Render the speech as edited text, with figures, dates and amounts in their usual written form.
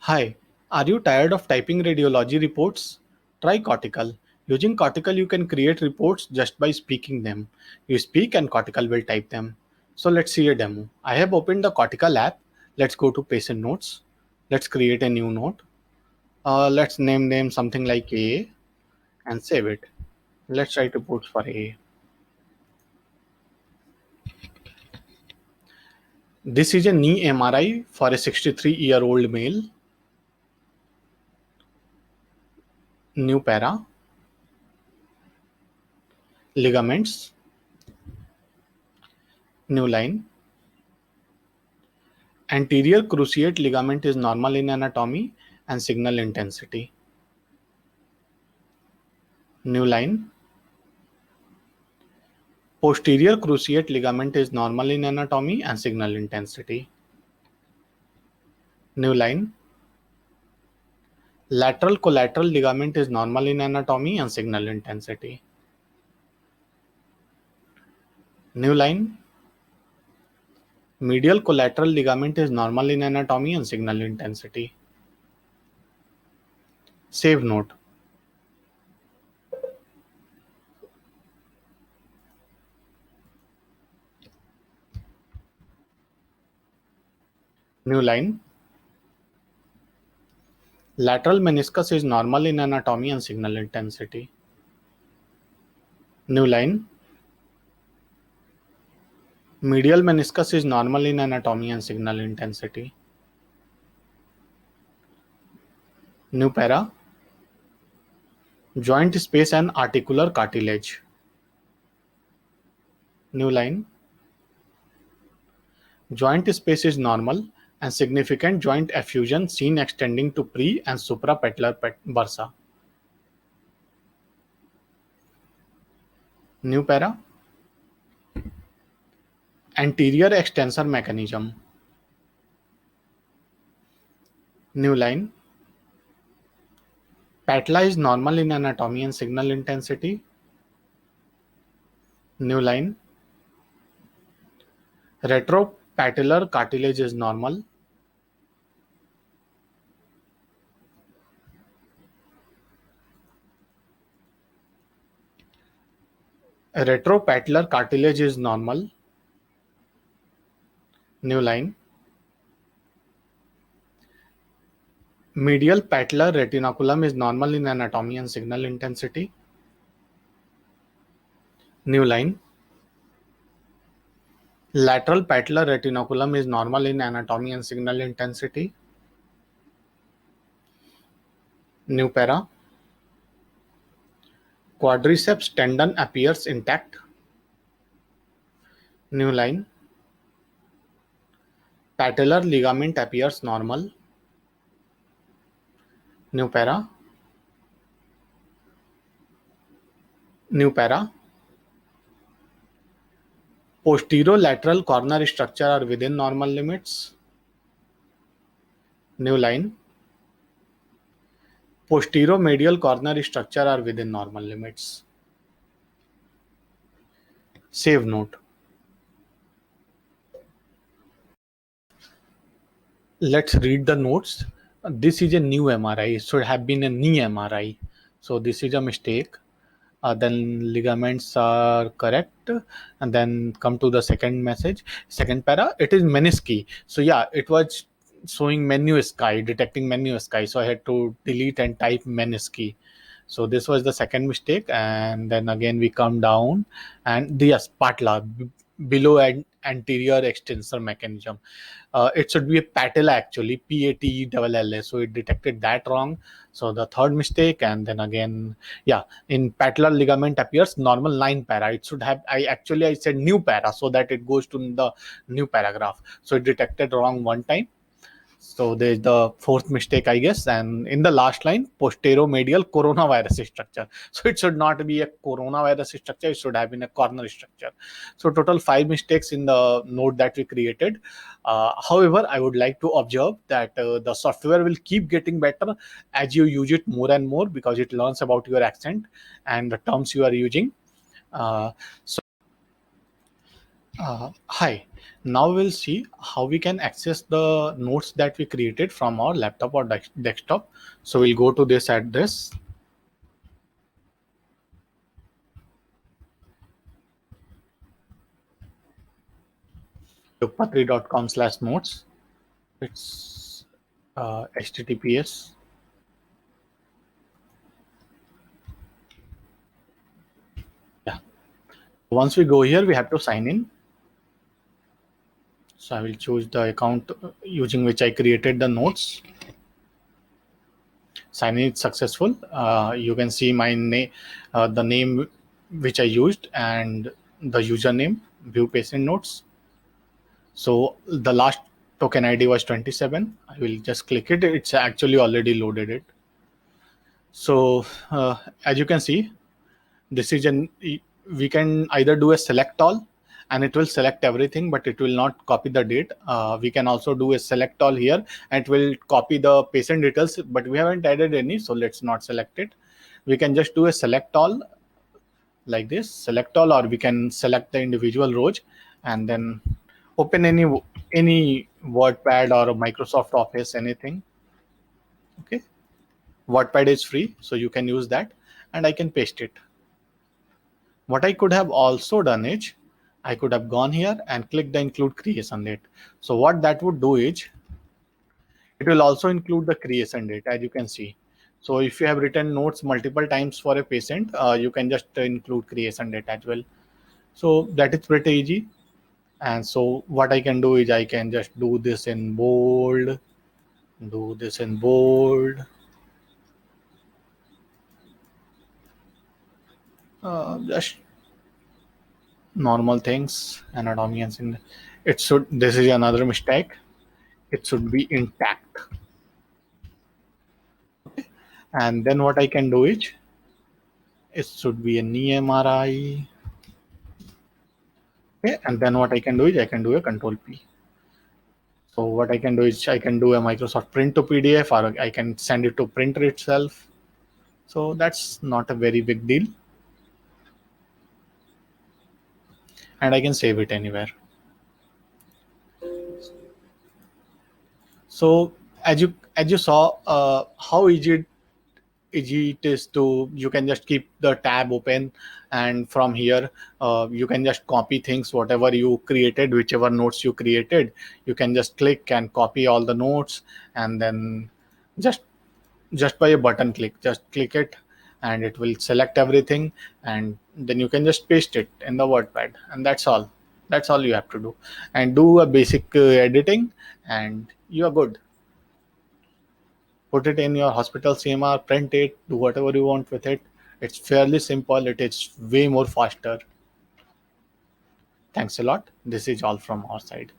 Hi, are you tired of typing radiology reports? Try Cortical. Using Cortical, you can create reports just by speaking them. You speak and Cortical will type them. So let's see a demo. I have opened the Cortical app. Let's go to patient notes. Let's create a new note. Let's name something like A and save it. Let's write reports for A. This is a knee MRI for a 63-year-old male. New para. Ligaments. New line. Anterior cruciate ligament is normal in anatomy and signal intensity. New line. Posterior cruciate ligament is normal in anatomy and signal intensity. New line. Lateral collateral ligament is normal in anatomy and signal intensity. New line. Medial collateral ligament is normal in anatomy and signal intensity. Save note. New line. Lateral meniscus is normal in anatomy and signal intensity. New line. Medial meniscus is normal in anatomy and signal intensity. New para. Joint space and articular cartilage. New line. Joint space is normal and significant joint effusion seen extending to pre and suprapatellar bursa. New para. Anterior extensor mechanism. New line. Patella is normal in anatomy and signal intensity. New line. Retropatellar cartilage is normal. Retropatellar cartilage is normal. New line. Medial patellar retinaculum is normal in anatomy and signal intensity. New line. Lateral patellar retinaculum is normal in anatomy and signal intensity. New para. Quadriceps tendon appears intact. New line. Patellar ligament appears normal. New para. New para. Posterolateral corner structure are within normal limits. New line. Posteromedial corner structure are within normal limits. Save note. Let's read the notes. This is a new MRI. It should have been a knee MRI. So this is a mistake. Then ligaments are correct, and then come to the second message, second para. It is menisci. So yeah, it was showing menisci, detecting menisci. So I had to delete and type menisci. So this was the second mistake, and then again we come down, and yes, patella below anterior extensor mechanism. It should be a patella actually, PATELLA. So it detected that wrong. So the third mistake, and then again, yeah, in patellar ligament appears normal 9 para. It should have, I said new para so that it goes to the new paragraph. So it detected wrong one time. So there's the fourth mistake, I guess. And in the last line, posteromedial coronavirus structure. So it should not be a coronavirus structure. It should have been a corner structure. So total 5 mistakes in the note that we created. However, I would like to observe that the software will keep getting better as you use it more and more, because it learns about your accent and the terms you are using. So Hi. Now we'll see how we can access the notes that we created from our laptop or desktop. So we'll go to this address, patri.com/notes. It's HTTPS. Yeah. Once we go here, we have to sign in. So I will choose the account using which I created the notes. Sign in is successful. You can see my name, the name which I used, and the username. View patient notes. So the last token ID was 27. I will just click it. It's actually already loaded it. So as you can see, this is an we can either do a select all and it will select everything, but it will not copy the date. We can also do a select all here and it will copy the patient details, but we haven't added any, so let's not select it. We can just do a select all like this, select all, or we can select the individual rows and then open any WordPad or Microsoft Office, anything. Okay, WordPad is free, so you can use that, and I can paste it. What I could have also done is I could have gone here and clicked the include creation date. So what that would do is it will also include the creation date, as you can see. So if you have written notes multiple times for a patient, you can just include creation date as well. So that is pretty easy. And so what I can do is I can just do this in bold, do this in bold, just normal things, anatomy and it should, this is another mistake, it should be intact. And then what I can do is it should be an EMRI. Okay, and then what I can do is I can do a control P. So what I can do is I can do a Microsoft print to PDF, or I can send it to printer itself. So that's not a very big deal, and I can save it anywhere. So as you saw, how easy it is to, you can just keep the tab open, and from here you can just copy things, whatever you created, whichever notes you created, you can just click and copy all the notes, and then just by a button click, just click it and it will select everything, and then you can just paste it in the WordPad, and that's all you have to do, and do a basic editing, and you are good. Put it in your hospital CMR, print it, do whatever you want with it. It's fairly simple. It is way more faster. Thanks a lot. This is all from our side.